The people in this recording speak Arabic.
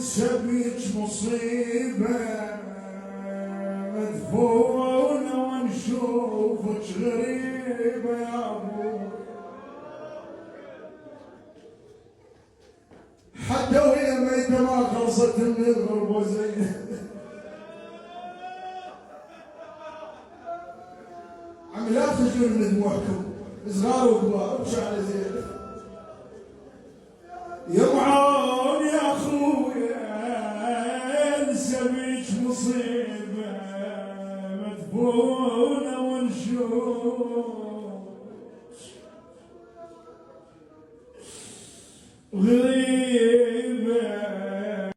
سبيك مصيبة مدفونة ونشوفك غريبة يا أبو، حتى وهي ميتة ما خلصت من الغربة زي عم لا تجون من دموعكم صغار وكبار بشعر زين. يا معاون يا اخويا نسبيك مصيبه مدفونه ونشوف غريب